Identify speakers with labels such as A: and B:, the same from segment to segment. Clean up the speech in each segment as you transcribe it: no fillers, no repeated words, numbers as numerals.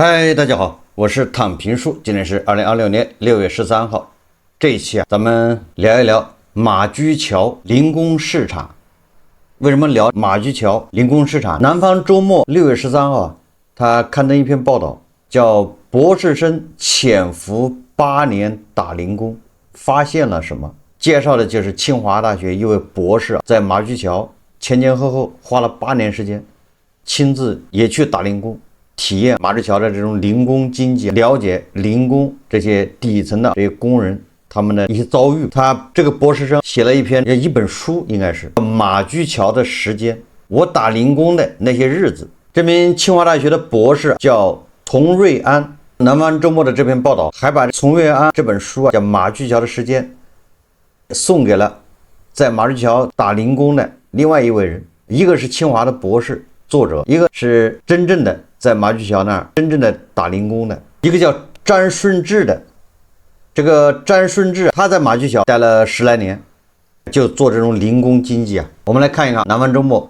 A: 嗨，大家好，我是躺平叔，今天是2026年6月13号。这一期咱们聊一聊马驹桥临工市场。为什么聊马驹桥临工市场？南方周末6月13号，他刊登一篇报道，叫博士生潜伏8年打零工，发现了什么？介绍的就是清华大学一位博士在马驹桥前后花了8年时间，亲自也去打零工，体验马驹桥的这种零工经济，了解零工这些底层的这些工人他们的一些遭遇。他这个博士生写了一本书，应该是马驹桥的时间，我打零工的那些日子。这名清华大学的博士叫丛瑞安。南方周末的这篇报道还把丛瑞安这本书叫马驹桥的时间送给了在马驹桥打零工的另外一位人，一个是清华的博士作者，一个是真正的在马驹桥那儿真正的打零工的，一个叫詹顺志的。这个詹顺志他在马驹桥待了10来年，就做这种零工经济啊。我们来看一看南方周末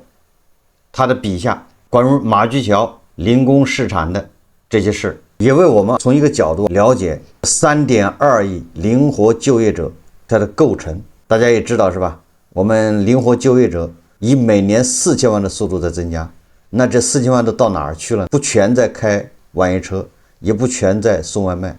A: 他的笔下关于马驹桥零工市场的这些事，也为我们从一个角度了解3.2亿灵活就业者它的构成。大家也知道是吧，我们灵活就业者以每年4000万的速度在增加，那这4000万都到哪儿去了？不全在开网约车，也不全在送外卖，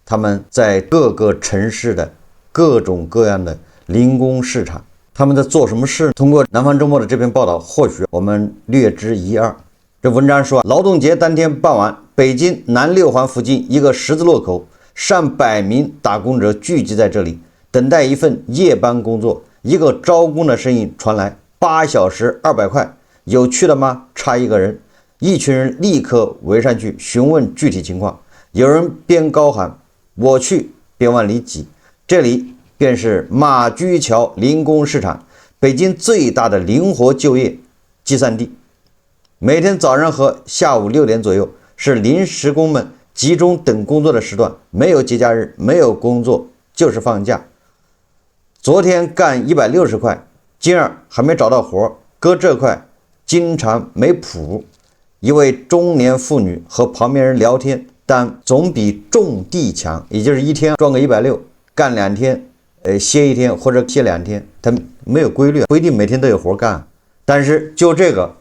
A: 他们在各个城市的各种各样的零工市场，他们在做什么事？通过南方周末的这篇报道，或许我们略知一二。这文章说，劳动节当天傍晚，北京南六环附近一个十字路口，上百名打工者聚集在这里，等待一份夜班工作。一个招工的声音传来：8小时200块，有去了吗？差一个人。一群人立刻围上去询问具体情况，有人边高喊我去，边往里挤。这里便是马驹桥零工市场，北京最大的灵活就业集散地。每天早上和下午6点左右是临时工们集中等工作的时段，没有节假日，没有工作就是放假。昨天干160块，今儿还没找到活，搁这块经常没谱。一位中年妇女和旁边人聊天，但总比种地强，也就是一天赚个160，干2天歇1天或者歇2天，他没有规律，不一定每天都有活干，但是就这个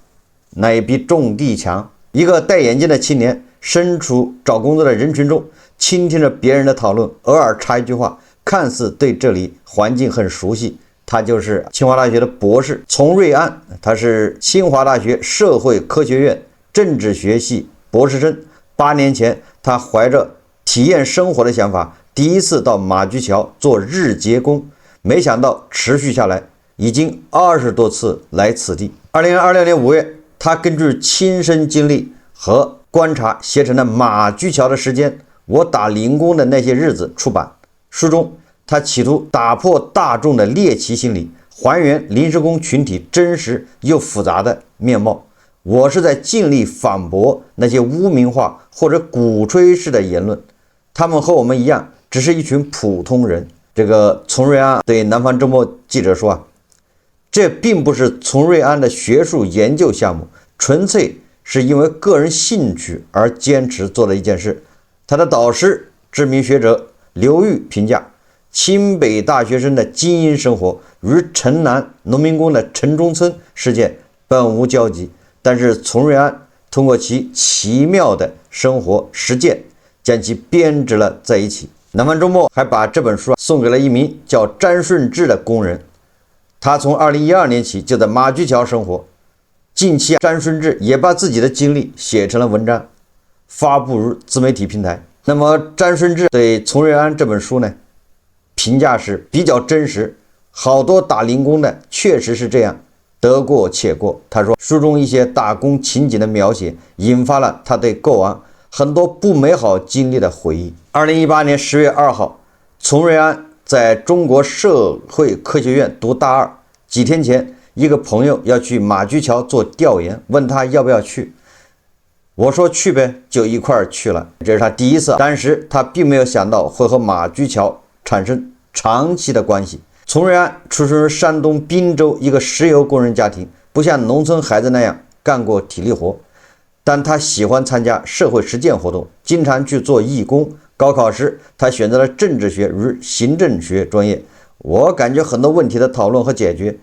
A: 那也比种地强。一个戴眼镜的青年身处找工作的人群中，倾听着别人的讨论，偶尔插一句话，看似对这里环境很熟悉。他就是清华大学的博士丛瑞安，他是清华大学社会科学院政治学系博士生。8年前，他怀着体验生活的想法，第一次到马驹桥做日结工，没想到持续下来，已经20多次来此地。2026年5月，他根据亲身经历和观察写成了《马驹桥的时间：我打零工的那些日子》出版。书中，他企图打破大众的猎奇心理，还原临时工群体真实又复杂的面貌。我是在尽力反驳那些污名化或者鼓吹式的言论，他们和我们一样，只是一群普通人。这个丛瑞安对南方周末记者说这并不是丛瑞安的学术研究项目，纯粹是因为个人兴趣而坚持做的一件事。他的导师知名学者刘玉评价，清北大学生的精英生活与城南农民工的城中村事件本无交集，但是丛瑞安通过其奇妙的生活实践将其编织了在一起。南方周末还把这本书送给了一名叫詹顺志的工人，他从2012年起就在马驹桥生活。近期詹顺志也把自己的经历写成了文章，发布于自媒体平台。那么詹顺志对丛瑞安这本书呢，评价是比较真实，好多打零工的确实是这样，得过且过。他说，书中一些打工情景的描写引发了他对过往很多不美好经历的回忆。2018年10月2号，丛瑞安在中国社会科学院读大2。几天前，一个朋友要去马驹桥做调研，问他要不要去。我说去呗，就一块儿去了。这是他第一次，当时他并没有想到会和马驹桥产生长期的关系。丛瑞安出生于山东滨州一个石油工人家庭，不像农村孩子那样干过体力活。但他喜欢参加社会实践活动，经常去做义工。高考时，他选择了政治学与行政学专业。我感觉很多问题的讨论和解决，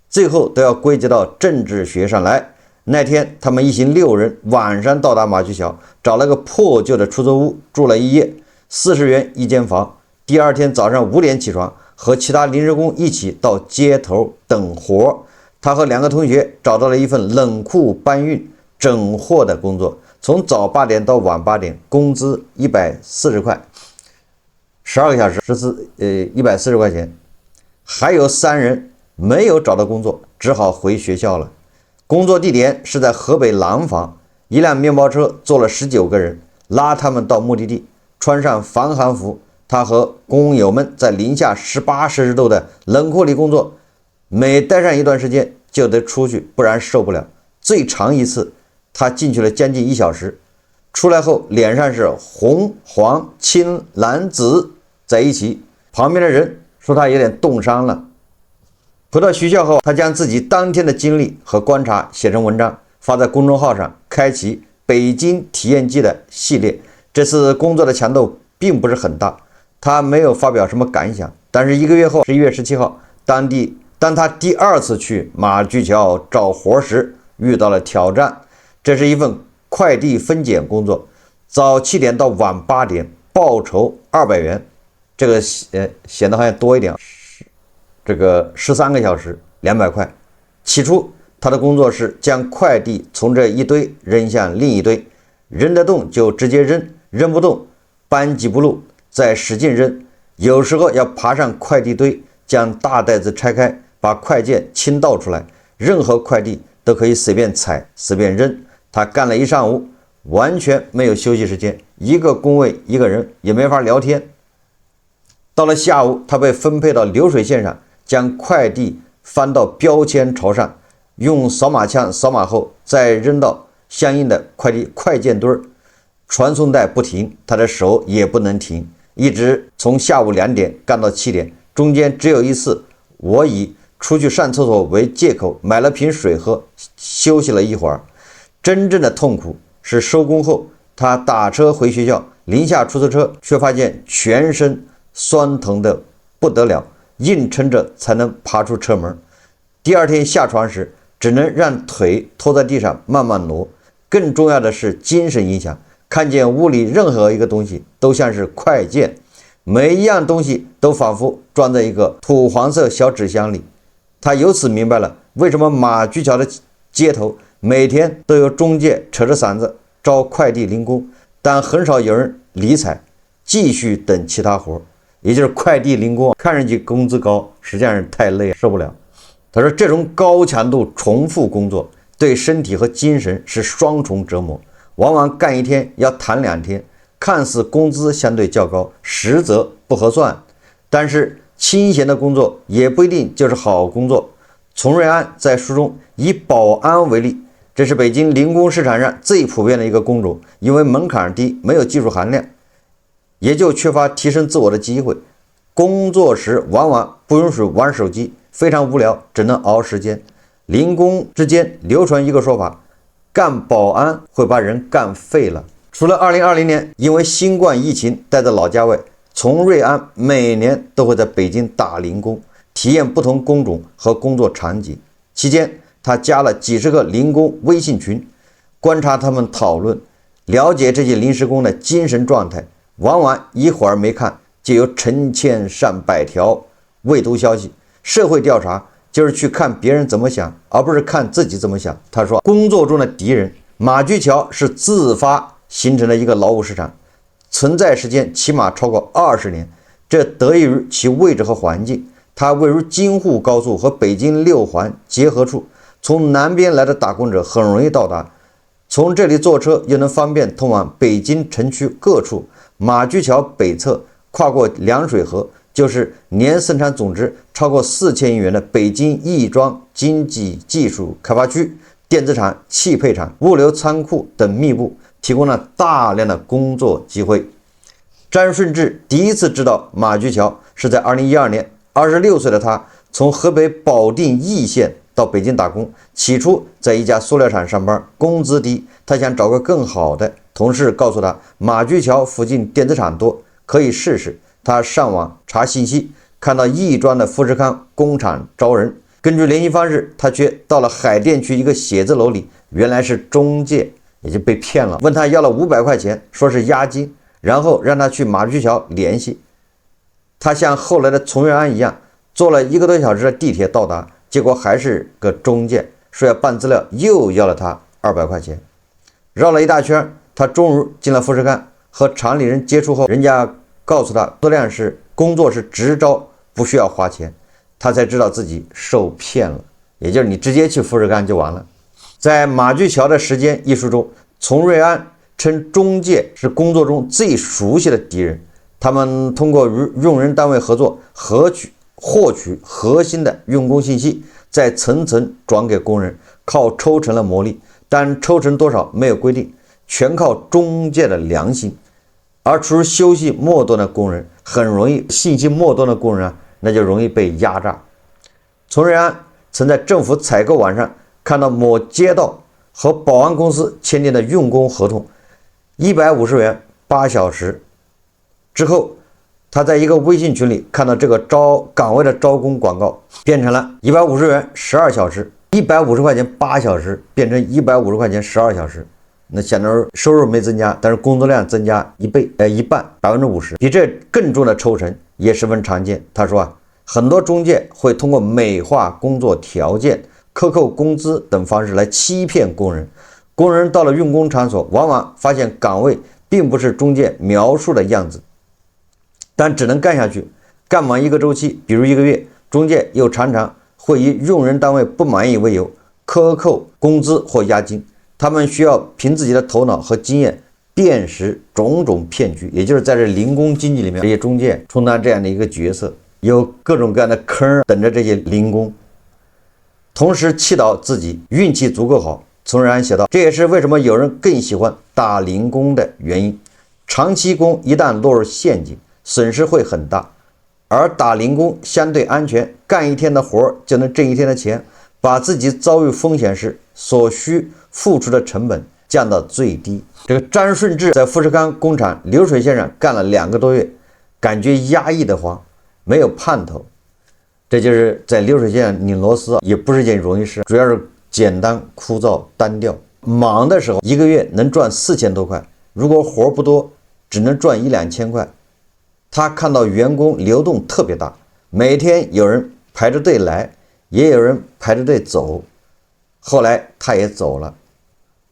A: 最后都要归结到政治学上来。那天，他们一行6人晚上到达马驹桥，找了个破旧的出租屋住了一夜，40元一间房。第二天早上5点起床，和其他临时工一起到街头等活。他和2个同学找到了一份冷库搬运整货的工作，从早8点到晚8点，工资140块，12个小时140块钱。还有3人没有找到工作，只好回学校了。工作地点是在河北廊坊，一辆面包车坐了19个人，拉他们到目的地，穿上防寒服。他和工友们在零下18摄氏度的冷库里工作，每待上一段时间就得出去，不然受不了。最长一次，他进去了将近1小时，出来后脸上是红、黄、青、蓝、紫在一起。旁边的人说他有点冻伤了。回到学校后，他将自己当天的经历和观察写成文章，发在公众号上，开启北京体验记的系列。这次工作的强度并不是很大，他没有发表什么感想。但是1个月后，11月17号，当他第2次去马驹桥找活时，遇到了挑战。这是一份快递分拣工作，早7点到晚8点，报酬200元。这个显得好像多一点，这个13个小时200块。起初他的工作是将快递从这一堆扔向另一堆，扔得动就直接扔，扔不动搬几步路再使劲扔。有时候要爬上快递堆，将大袋子拆开，把快件倾倒出来，任何快递都可以随便踩随便扔。他干了一上午，完全没有休息时间，一个工位一个人，也没法聊天。到了下午，他被分配到流水线上，将快递翻到标签槽上，用扫码枪扫码后，再扔到相应的快件堆。传送带不停，他的手也不能停，一直从下午2点干到7点，中间只有一次，我以出去上厕所为借口，买了瓶水喝，休息了一会儿。真正的痛苦是收工后，他打车回学校，临下出租车，却发现全身酸疼的不得了，硬撑着才能爬出车门。第2天下床时，只能让腿拖在地上慢慢挪。更重要的是精神影响，看见屋里任何一个东西都像是快件，每一样东西都仿佛装在一个土黄色小纸箱里。他由此明白了为什么马驹桥的街头每天都有中介扯着嗓子招快递零工，但很少有人理睬，继续等其他活。也就是快递零工看上去工资高，实际上是太累受不了。他说这种高强度重复工作对身体和精神是双重折磨，往往干1天要谈2天，看似工资相对较高，实则不合算。但是清闲的工作也不一定就是好工作。丛瑞安在书中以保安为例，这是北京零工市场上最普遍的一个工种，因为门槛低，没有技术含量，也就缺乏提升自我的机会。工作时往往不允许玩手机，非常无聊，只能熬时间。零工之间流传一个说法，干保安会把人干废了。除了2020年因为新冠疫情待在老家外，丛瑞安每年都会在北京打零工，体验不同工种和工作场景。期间他加了几十个零工微信群，观察他们讨论，了解这些临时工的精神状态。往往一会儿没看，就有成千上百条未读消息。社会调查就是去看别人怎么想，而不是看自己怎么想。他说，工作中的敌人，马驹桥是自发形成的一个劳务市场，存在时间起码超过20年，这得益于其位置和环境。它位于京沪高速和北京6环结合处，从南边来的打工者很容易到达，从这里坐车又能方便通往北京城区各处。马驹桥北侧跨过凉水河，就是年生产总值超过4000亿元的北京亦庄经济技术开发区，电子厂、汽配厂、物流仓库等密布，提供了大量的工作机会。张顺志第一次知道马驹桥是在2012年，26岁的他从河北保定易县到北京打工。起初在一家塑料厂上班，工资低，他想找个更好的。同事告诉他，马驹桥附近电子厂多，可以试试。他上网查信息，看到亦庄的富士康工厂招人。根据联系方式，他却到了海淀区一个写字楼里，原来是中介，也就被骗了。问他要了500块钱，说是押金，然后让他去马驹桥联系。他像后来的丛瑞安一样，坐了1个多小时的地铁到达，结果还是个中介，说要办资料，又要了他200块钱。绕了一大圈，他终于进了富士康。和厂里人接触后，人家告诉他工作是直招，不需要花钱。他才知道自己受骗了，也就是你直接去富士康就完了。在《马驹桥的时间》一书中，丛瑞安称中介是工作中最熟悉的敌人，他们通过与用人单位合作，获取核心的用工信息，再层层转给工人，靠抽成的魔力，但抽成多少没有规定，全靠中介的良心。而处于信息末端的工人很容易，那就容易被压榨。丛瑞安曾在政府采购网上看到某街道和保安公司签订的用工合同，150元8小时。之后，他在一个微信群里看到这个岗位的招工广告，变成了150元12小时，150块钱8小时变成150块钱12小时。那显然收入没增加，但是工作量增加一半，50%。比这更重的抽成也十分常见。他说很多中介会通过美化工作条件、克扣工资等方式来欺骗工人。工人到了用工场所，往往发现岗位并不是中介描述的样子，但只能干下去，干满一个周期，比如1个月，中介又常常会以用人单位不满意为由，克扣工资或押金。他们需要凭自己的头脑和经验辨识种种骗局，也就是在这零工经济里面，这些中介充当这样的一个角色，有各种各样的坑等着这些零工，同时祈祷自己运气足够好。丛瑞安写道，这也是为什么有人更喜欢打零工的原因。长期工一旦落入陷阱，损失会很大，而打零工相对安全，干一天的活就能挣一天的钱，把自己遭遇风险时所需付出的成本降到最低。这个张顺志在富士康工厂流水线上干了2个多月，感觉压抑的慌，没有盼头。这就是在流水线上拧螺丝也不是件容易事，主要是简单枯燥单调。忙的时候1个月能赚4000多块，如果活不多只能赚1-2千块。他看到员工流动特别大，每天有人排着队来，也有人排着队走。后来他也走了，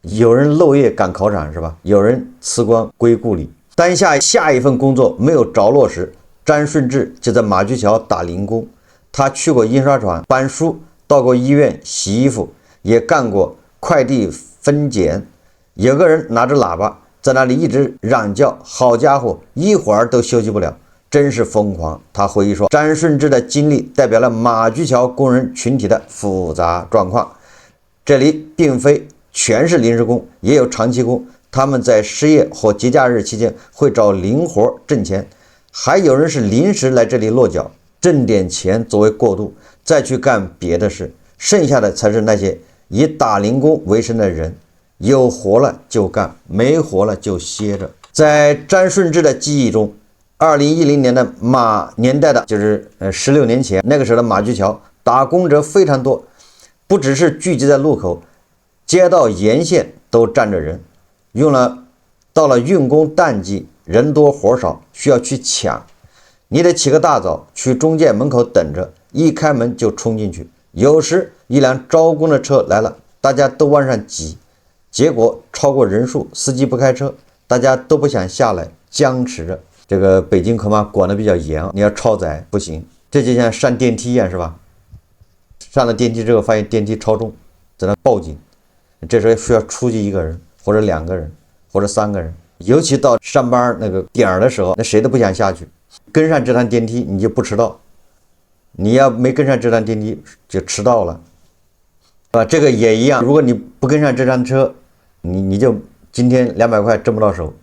A: 有人漏夜赶考场是吧？有人辞官归故里。当下一份工作没有着落时，张顺志就在马驹桥打零工。他去过印刷厂搬书，到过医院洗衣服，也干过快递分拣。有个人拿着喇叭在那里一直嚷叫，好家伙，一会儿都休息不了，真是疯狂。他回忆说，张顺志的经历代表了马驹桥工人群体的复杂状况。这里并非全是临时工，也有长期工，他们在失业或节假日期间会找零活挣钱，还有人是临时来这里落脚，挣点钱作为过渡，再去干别的事。剩下的才是那些以打零工为生的人，有活了就干，没活了就歇着。在张顺志的记忆中，2010年的年代的就是16年前，那个时候的马驹桥打工者非常多，不只是聚集在路口，街道沿线都站着人。到了运工淡季，人多活少，需要去抢，你得起个大早去中介门口等着，一开门就冲进去。有时一辆招工的车来了，大家都往上挤，结果超过人数，司机不开车，大家都不想下来，僵持着。这个北京恐怕管得比较严，你要超载不行。这就像上电梯一样，是吧？上了电梯之后发现电梯超重，在那报警，这时候需要出去1个人或者2个人或者3个人。尤其到上班那个点儿的时候，那谁都不想下去，跟上这趟电梯你就不迟到，你要没跟上这趟电梯就迟到了，这个也一样，如果你不跟上这趟车，你就今天200块挣不到手，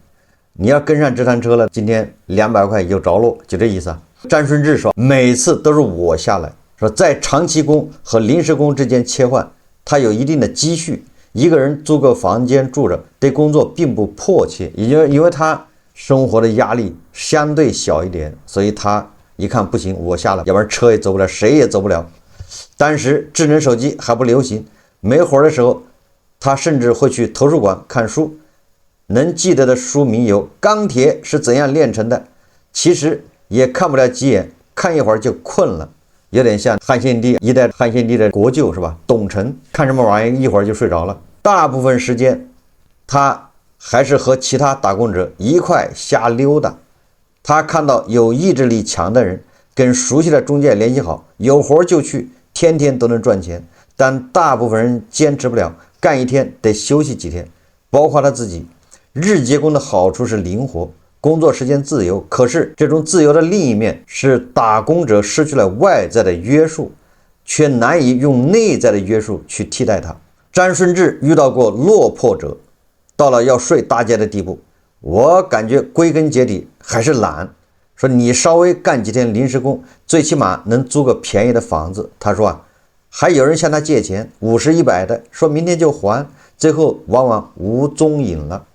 A: 你要跟上这趟车了，今天200块有着落，就这意思啊。张顺志说，每次都是我下来，说在长期工和临时工之间切换，他有一定的积蓄，一个人租个房间住着，对工作并不迫切，因为他生活的压力相对小一点，所以他一看不行，我下了，要不然车也走不了，谁也走不了。当时智能手机还不流行，没活的时候，他甚至会去图书馆看书，能记得的书名有《钢铁是怎样炼成的》，其实也看不了几眼，看一会儿就困了，有点像一代汉献帝的国舅是吧？董承看什么玩意一会儿就睡着了。大部分时间他还是和其他打工者一块瞎溜达。他看到有意志力强的人跟熟悉的中介联系好，有活就去，天天都能赚钱。但大部分人坚持不了，干一天得休息几天，包括他自己。日结工的好处是灵活，工作时间自由，可是这种自由的另一面是打工者失去了外在的约束，却难以用内在的约束去替代它。张顺志遇到过落魄者，到了要睡大街的地步。我感觉归根结底还是懒，说你稍微干几天临时工，最起码能租个便宜的房子。他说还有人向他借钱50、100的，说明天就还，最后往往无踪影了。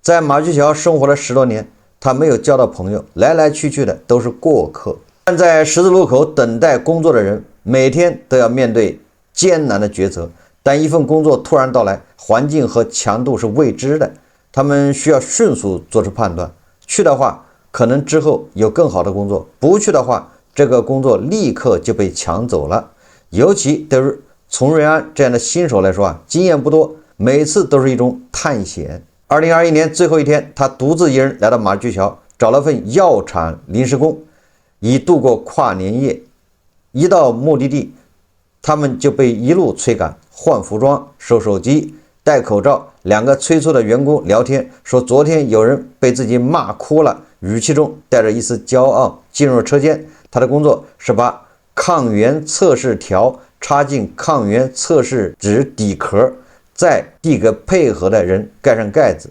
A: 在马驹桥生活了10多年，他没有交到朋友，来来去去的都是过客。站在十字路口等待工作的人，每天都要面对艰难的抉择。但一份工作突然到来，环境和强度是未知的，他们需要迅速做出判断。去的话，可能之后有更好的工作；不去的话，这个工作立刻就被抢走了。尤其对于丛瑞安这样的新手来说经验不多，每次都是一种探险。2021年最后一天，他独自一人来到马驹桥，找了份药厂临时工，以度过跨年夜。一到目的地，他们就被一路催赶，换服装、收手机、戴口罩。2个催促的员工聊天，说昨天有人被自己骂哭了，语气中带着一丝骄傲。进入车间，他的工作是把抗原测试条插进抗原测试纸底壳，再递给配合的人盖上盖子，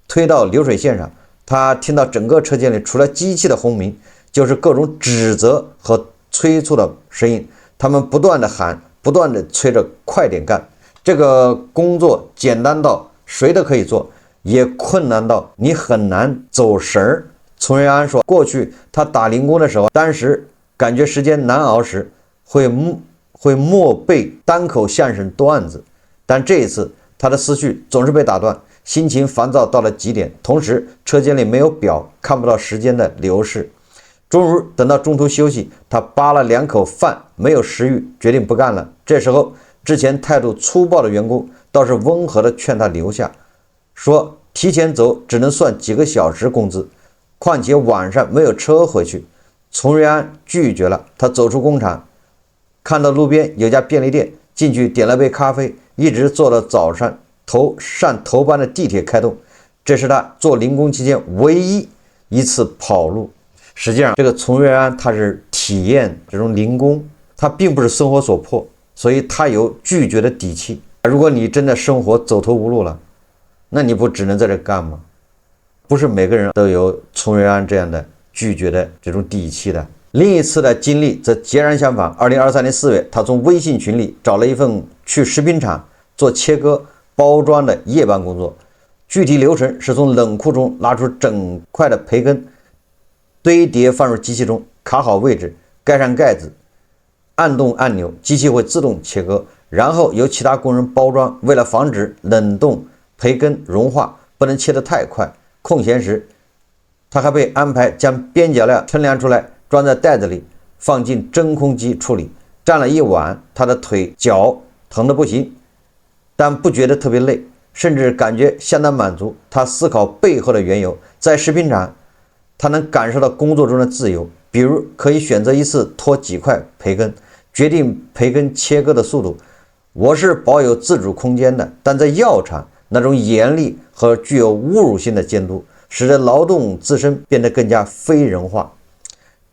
A: 推到流水线上。他听到整个车间里除了机器的轰鸣，就是各种指责和催促的声音。他们不断的喊，不断的催着快点干。这个工作简单到谁都可以做，也困难到你很难走神儿。丛瑞安说，过去他打零工的时候，当时感觉时间难熬时，会默背单口相声段子，但这一次他的思绪总是被打断，心情烦躁到了极点。同时车间里没有表，看不到时间的流逝。终于等到中途休息，他扒了2口饭，没有食欲，决定不干了。这时候之前态度粗暴的员工倒是温和的劝他留下，说提前走只能算几个小时工资，况且晚上没有车回去。丛瑞安拒绝了，他走出工厂，看到路边有家便利店，进去点了杯咖啡，一直坐到早上上头班的地铁开动。这是他做零工期间唯一一次跑路。实际上这个丛瑞安他是体验这种零工，他并不是生活所迫，所以他有拒绝的底气。如果你真的生活走投无路了，那你不只能在这干吗？不是每个人都有丛瑞安这样的拒绝的这种底气的。另一次的经历则截然相反。2023年4月，他从微信群里找了一份去食品厂做切割包装的夜班工作。具体流程是从冷库中拿出整块的培根，堆叠放入机器中，卡好位置，盖上盖子，按动按钮，机器会自动切割，然后由其他工人包装。为了防止冷冻培根融化，不能切得太快。空闲时，他还被安排将边角料称量出来，装在袋子里，放进真空机处理。站了一晚，他的腿脚疼得不行，但不觉得特别累，甚至感觉相当满足。他思考背后的缘由，在食品厂他能感受到工作中的自由，比如可以选择一次脱几块培根，决定培根切割的速度。我是保有自主空间的，但在药厂，那种严厉和具有侮辱性的监督，使得劳动自身变得更加非人化。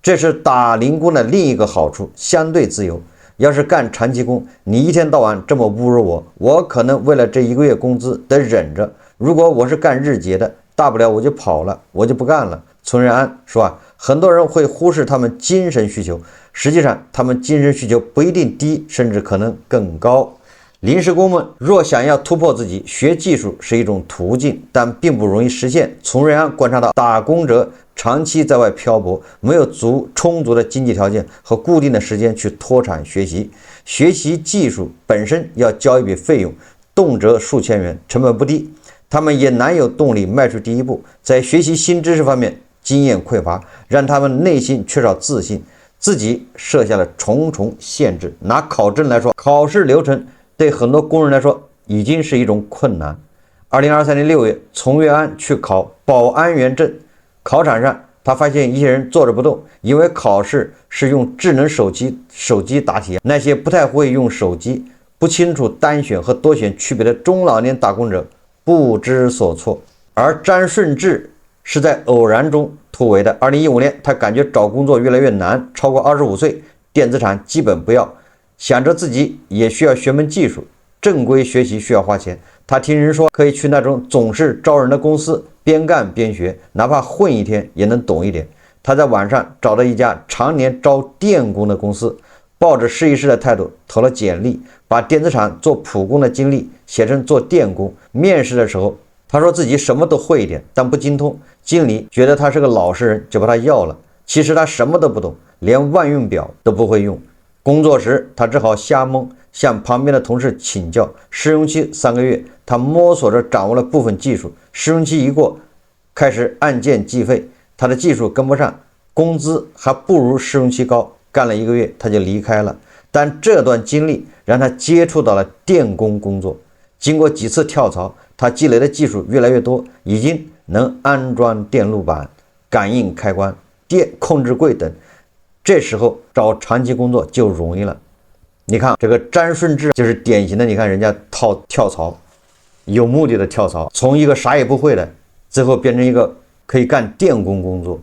A: 这是打零工的另一个好处，相对自由。要是干长期工，你一天到晚这么侮辱我，我可能为了这1个月工资得忍着。如果我是干日结的，大不了我就跑了，我就不干了。存瑞安说很多人会忽视他们精神需求，实际上他们精神需求不一定低，甚至可能更高。临时工们若想要突破自己，学技术是一种途径，但并不容易实现。从瑞安观察到，打工者长期在外漂泊，没有充足的经济条件和固定的时间去脱产学习。学习技术本身要交一笔费用，动辄数千元，成本不低。他们也难有动力迈出第一步。在学习新知识方面，经验匮乏，让他们内心缺少自信，自己设下了重重限制。拿考证来说，考试流程对很多工人来说已经是一种困难。2023年6月，从瑞安去考保安员证，考场上他发现一些人坐着不动，因为考试是用智能手机答题，那些不太会用手机、不清楚单选和多选区别的中老年打工者不知所措。而詹顺志是在偶然中突围的。2015年，他感觉找工作越来越难，超过25岁，电子厂基本不要，想着自己也需要学门技术，正规学习需要花钱。他听人说可以去那种总是招人的公司，边干边学，哪怕混一天也能懂一点。他在网上找到一家常年招电工的公司，抱着试一试的态度投了简历，把电子厂做普工的经历写成做电工。面试的时候，他说自己什么都会一点，但不精通。经理觉得他是个老实人，就把他要了。其实他什么都不懂，连万用表都不会用。工作时他只好瞎蒙，向旁边的同事请教。试用期3个月，他摸索着掌握了部分技术。试用期一过，开始按件计费，他的技术跟不上，工资还不如试用期高。干了1个月他就离开了。但这段经历让他接触到了电工工作。经过几次跳槽，他积累的技术越来越多，已经能安装电路板、感应开关、电控制柜等。这时候找长期工作就容易了。你看这个詹顺志就是典型的，你看人家跳槽，有目的的跳槽，从一个啥也不会的，最后变成一个可以干电工工作，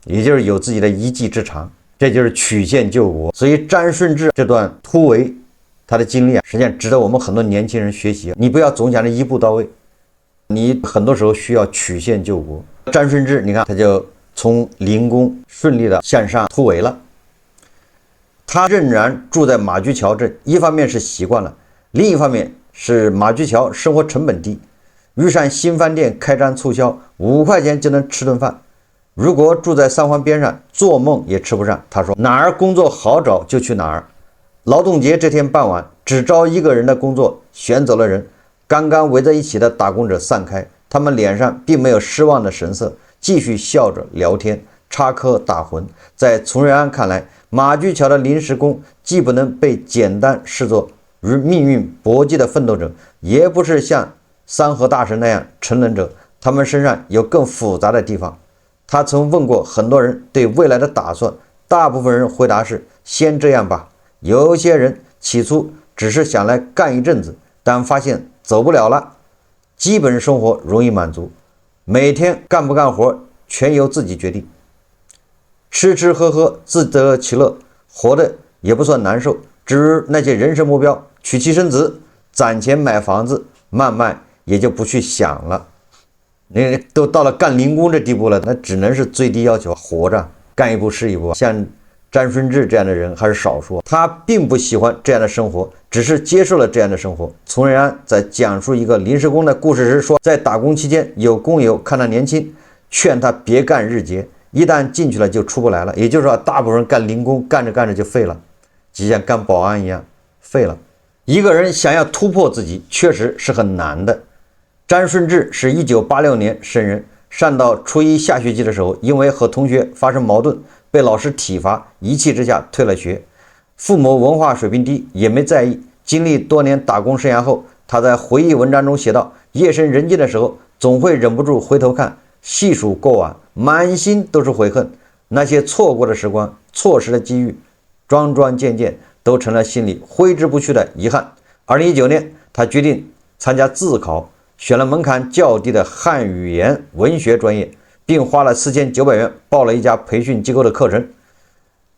A: 也就是有自己的一技之长，这就是曲线救国。所以詹顺志这段突围他的经历实际上值得我们很多年轻人学习。你不要总想着一步到位，你很多时候需要曲线救国。詹顺志你看他就从零工顺利的向上突围了。他仍然住在马驹桥镇，一方面是习惯了，另一方面是马驹桥生活成本低，遇上新饭店开张促销，5块钱就能吃顿饭。如果住在三环边上，做梦也吃不上。他说哪儿工作好找就去哪儿。劳动节这天傍晚，只招1个人的工作，选走了人。刚刚围在一起的打工者散开，他们脸上并没有失望的神色，继续笑着聊天，插科打诨。在从瑞安看来，马驹桥的临时工既不能被简单视作与命运搏击的奋斗者，也不是像三和大神那样成人者，他们身上有更复杂的地方。他曾问过很多人对未来的打算，大部分人回答是先这样吧。有些人起初只是想来干一阵子，但发现走不了了，基本生活容易满足，每天干不干活全由自己决定，吃吃喝喝自得其乐，活得也不算难受。至于那些人生目标，娶妻生子、攒钱买房子，慢慢也就不去想了。你都到了干零工这地步了，那只能是最低要求，活着干一步是一步。像詹顺志这样的人还是少数，他并不喜欢这样的生活，只是接受了这样的生活。从瑞安在讲述一个临时工的故事时说，在打工期间，有工友看他年轻，劝他别干日结，一旦进去了就出不来了。也就是说，大部分人干零工，干着干着就废了，就像干保安一样，废了。一个人想要突破自己，确实是很难的。詹顺志是1986年生人，上到初一下学期的时候，因为和同学发生矛盾，被老师体罚，一气之下退了学。父母文化水平低，也没在意。经历多年打工生涯后，他在回忆文章中写道，夜深人静的时候，总会忍不住回头看，细数过往，满心都是悔恨。那些错过的时光，错失的机遇，桩桩件件都成了心里挥之不去的遗憾。2019年，他决定参加自考，选了门槛较低的汉语言文学专业，并花了4900元报了一家培训机构的课程。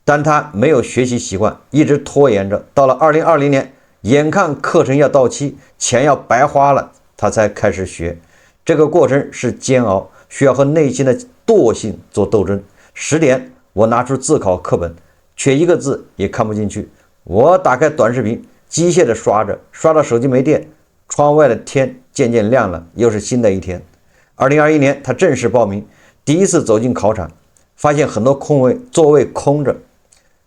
A: 但他没有学习习惯，一直拖延着。到了2020年，眼看课程要到期，钱要白花了，他才开始学。这个过程是煎熬，需要和内心的惰性做斗争。10点，我拿出自考课本，却一个字也看不进去。我打开短视频，机械的刷着，刷到手机没电，窗外的天渐渐亮了，又是新的一天。2021年，他正式报名，第一次走进考场，发现很多座位空着，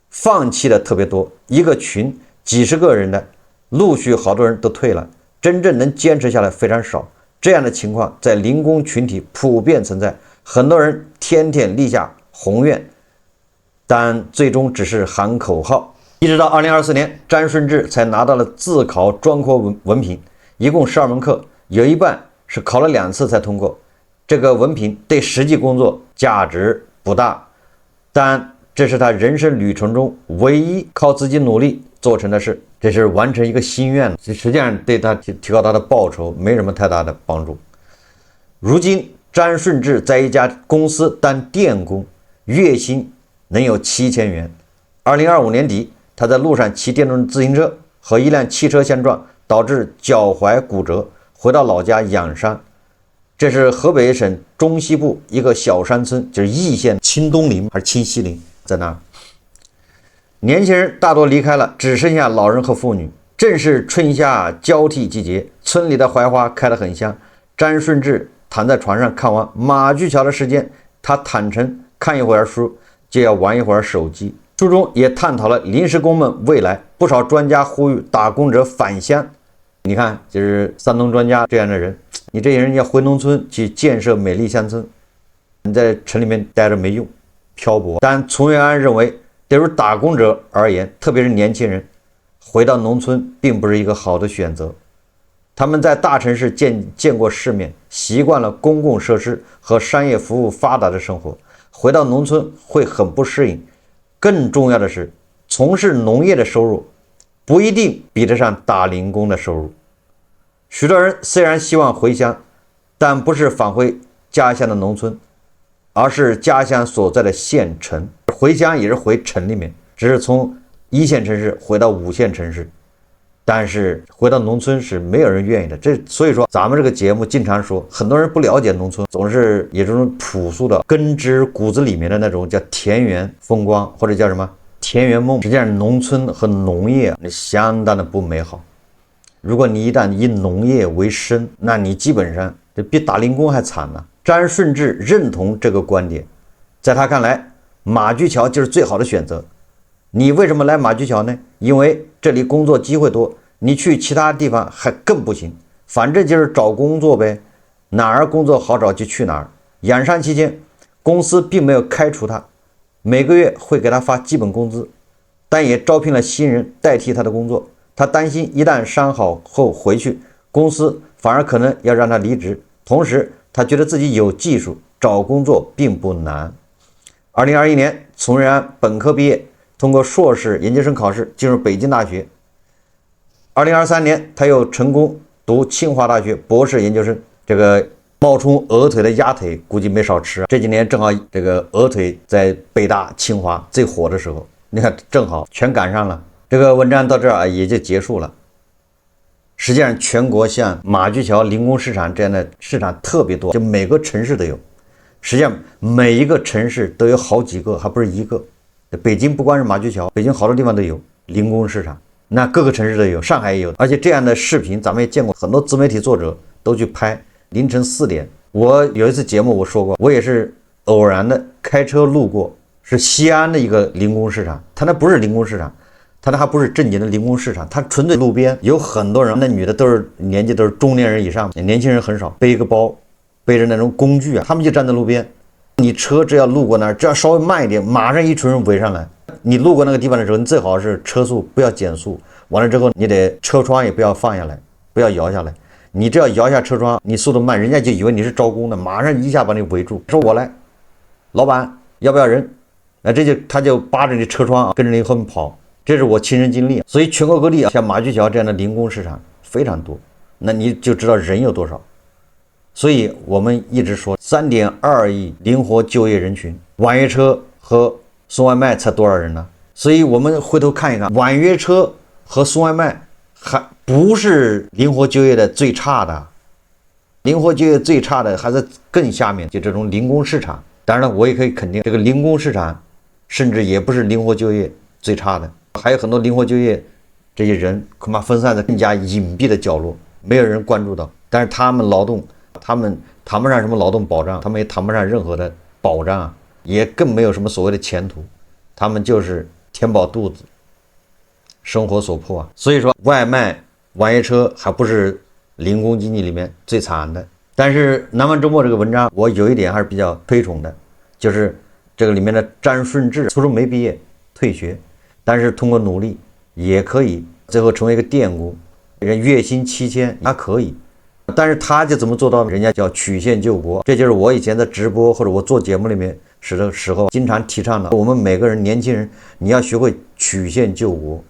A: 放弃的特别多，一个群几十个人的，陆续好多人都退了，真正能坚持下来非常少。这样的情况在零工群体普遍存在，很多人天天立下宏愿，但最终只是喊口号。一直到2024年，詹顺志才拿到了自考专科文凭，一共12门课，有一半是考了2次才通过。这个文凭对实际工作价值不大，但这是他人生旅程中唯一靠自己努力做成的事，这是完成一个心愿，实际上对他提高他的报酬没什么太大的帮助。如今詹顺志在一家公司当电工，月薪能有7000元。2025年底，他在路上骑电动自行车和一辆汽车相撞，导致脚踝骨折，回到老家养伤。这是河北省中西部一个小山村，就是易县清东陵还是清西陵，在那儿。年轻人大多离开了，只剩下老人和妇女。正是春夏交替季节，村里的槐花开得很香。詹顺志躺在床上看完马驹桥的事件，他坦诚看一会儿书就要玩一会儿手机。书中也探讨了临时工们未来，不少专家呼吁打工者返乡。你看，就是山东专家这样的人，你这些人要回农村去建设美丽乡村，你在城里面待着没用，漂泊。但丛元安认为，对于打工者而言，特别是年轻人，回到农村并不是一个好的选择。他们在大城市见过世面，习惯了公共设施和商业服务发达的生活，回到农村会很不适应。更重要的是，从事农业的收入不一定比得上打零工的收入。许多人虽然希望回乡，但不是返回家乡的农村，而是家乡所在的县城。回乡也是回城里面，只是从1线城市回到5线城市，但是回到农村是没有人愿意的。所以说咱们这个节目经常说，很多人不了解农村，总是有这种朴素的根植骨子里面的那种叫田园风光，或者叫什么田园梦。实际上农村和农业相当的不美好。如果你一旦以农业为生，那你基本上就比打零工还惨了。詹顺志认同这个观点，在他看来，马驹桥就是最好的选择。你为什么来马驹桥呢？因为这里工作机会多，你去其他地方还更不行。反正就是找工作呗，哪儿工作好找就去哪儿。养伤期间，公司并没有开除他，每个月会给他发基本工资，但也招聘了新人代替他的工作。他担心一旦伤好后回去，公司反而可能要让他离职。同时他觉得自己有技术，找工作并不难。2021年，丛元安本科毕业，通过硕士研究生考试进入北京大学。2023年，他又成功读清华大学博士研究生。这个冒充鹅腿的鸭腿估计没少吃。这几年正好这个鹅腿在北大清华最火的时候，你看正好全赶上了。这个文章到这儿也就结束了。实际上全国像马驹桥零工市场这样的市场特别多，就每个城市都有。实际上每一个城市都有好几个，还不是一个。北京不光是马驹桥，北京好多地方都有零工市场，那各个城市都有，上海也有。而且这样的视频咱们也见过，很多自媒体作者都去拍。凌晨4点，我有一次节目我说过，我也是偶然的开车路过，是西安的一个零工市场。它那不是零工市场，它那还不是正经的零工市场，它纯粹路边有很多人，那女的都是年纪都是中年人以上，年轻人很少，背一个包，背着那种工具啊，他们就站在路边。你车只要路过那儿，只要稍微慢一点，马上一群人围上来。你路过那个地方的时候，你最好是车速不要减速，完了之后你得车窗也不要放下来，不要摇下来。你只要摇下车窗，你速度慢，人家就以为你是招工的，马上一下把你围住，说我来，老板要不要人？他就扒着你车窗跟着你后面跑。这是我亲身经历。所以全国各地像马驹桥这样的零工市场非常多，那你就知道人有多少。所以我们一直说 3.2 亿灵活就业人群，网约车和送外卖才多少人呢？所以我们回头看一看，网约车和送外卖还不是灵活就业的最差的，灵活就业最差的还是更下面，就这种零工市场。当然了，我也可以肯定，这个零工市场甚至也不是灵活就业最差的，还有很多灵活就业这些人恐怕分散在更加隐蔽的角落，没有人关注到。但是他们劳动，他们谈不上什么劳动保障，他们也谈不上任何的保障，也更没有什么所谓的前途，他们就是填饱肚子，生活所迫啊。所以说，外卖、网约车还不是零工经济里面最惨的。但是南方周末这个文章，我有一点还是比较推崇的，就是这个里面的张顺志，初中没毕业，退学，但是通过努力也可以最后成为一个电工，人月薪7000，那可以。但是他就怎么做到呢？人家叫曲线救国，这就是我以前在直播或者我做节目里面时候经常提倡的。我们每个人年轻人，你要学会曲线救国，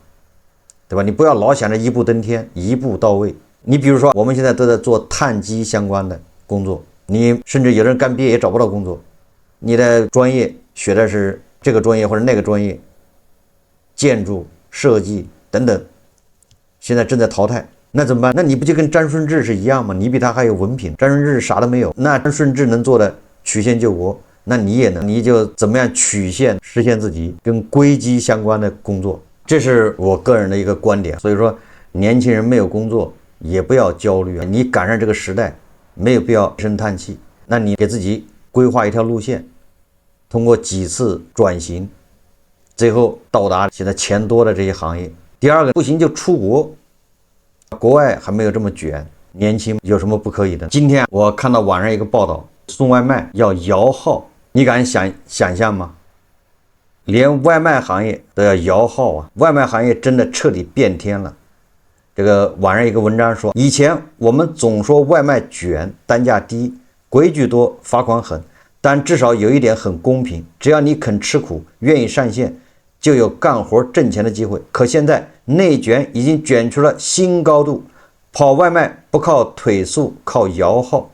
A: 对吧？你不要老想着一步登天，一步到位。你比如说，我们现在都在做碳基相关的工作，你甚至有人刚毕业也找不到工作，你的专业学的是这个专业或者那个专业，建筑设计等等，现在正在淘汰。那怎么办？那你不就跟张顺志是一样吗？你比他还有文凭，张顺志啥都没有。那张顺志能做的曲线救国，那你也能，你就怎么样曲线实现自己跟硅基相关的工作。这是我个人的一个观点。所以说，年轻人没有工作也不要焦虑啊，你赶上这个时代，没有必要唉声叹气。那你给自己规划一条路线，通过几次转型，最后到达现在钱多的这些行业。第二个，不行就出国。国外还没有这么卷，年轻有什么不可以的？今天我看到网上一个报道，送外卖要摇号，你敢想象吗？连外卖行业都要摇号啊！外卖行业真的彻底变天了。这个网上一个文章说，以前我们总说外卖卷，单价低，规矩多，罚款狠，但至少有一点很公平，只要你肯吃苦，愿意上线，就有干活挣钱的机会。可现在内卷已经卷出了新高度，跑外卖不靠腿速，靠摇号。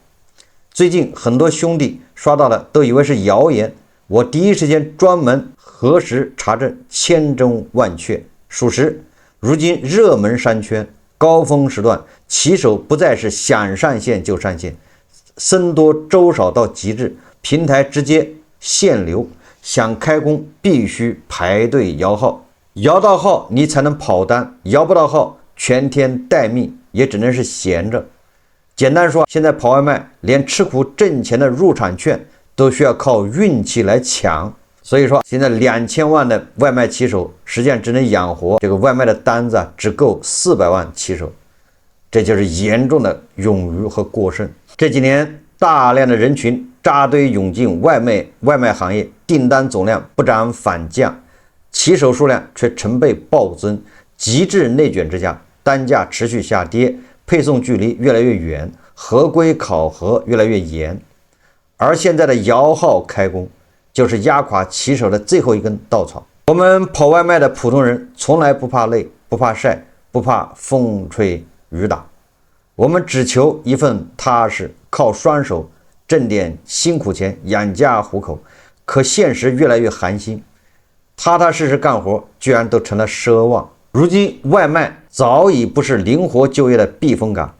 A: 最近很多兄弟刷到了都以为是谣言，我第一时间专门核实查证，千真万确，属实。如今热门商圈高峰时段，骑手不再是想上线就上线，僧多粥少到极致，平台直接限流，想开工必须排队摇号，摇到号你才能跑单，摇不到号全天待命，也只能是闲着。简单说，现在跑外卖连吃苦挣钱的入场券都需要靠运气来抢。所以说现在2000万的外卖骑手实际上只能养活这个外卖的单子只够400万骑手，这就是严重的冗余和过剩。这几年大量的人群扎堆涌进外卖行业，订单总量不涨反降，骑手数量却成倍暴增，极致内卷之下，单价持续下跌，配送距离越来越远，合规考核越来越严。而现在的摇号开工，就是压垮骑手的最后一根稻草。我们跑外卖的普通人从来不怕累，不怕晒，不怕风吹雨打，我们只求一份踏实，靠双手挣点辛苦钱养家糊口。可现实越来越寒心，踏踏实实干活居然都成了奢望。如今外卖早已不是灵活就业的避风港，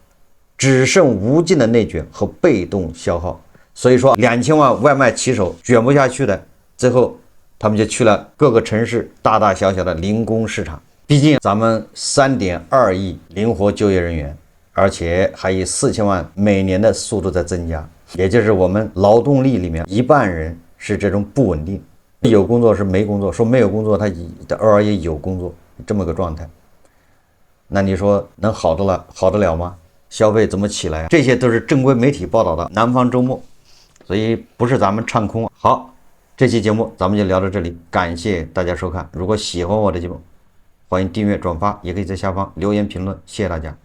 A: 只剩无尽的内卷和被动消耗。所以说2000万外卖骑手卷不下去的，最后他们就去了各个城市大大小小的零工市场。毕竟咱们3.2亿灵活就业人员，而且还以4000万每年的速度在增加，也就是我们劳动力里面一半人是这种不稳定，有工作是没工作，说没有工作他偶尔也有工作，这么个状态。那你说能好得了吗？消费怎么起来？这些都是正规媒体报道的南方周末，所以不是咱们唱空。好，这期节目咱们就聊到这里，感谢大家收看。如果喜欢我的节目，欢迎订阅转发，也可以在下方留言评论，谢谢大家。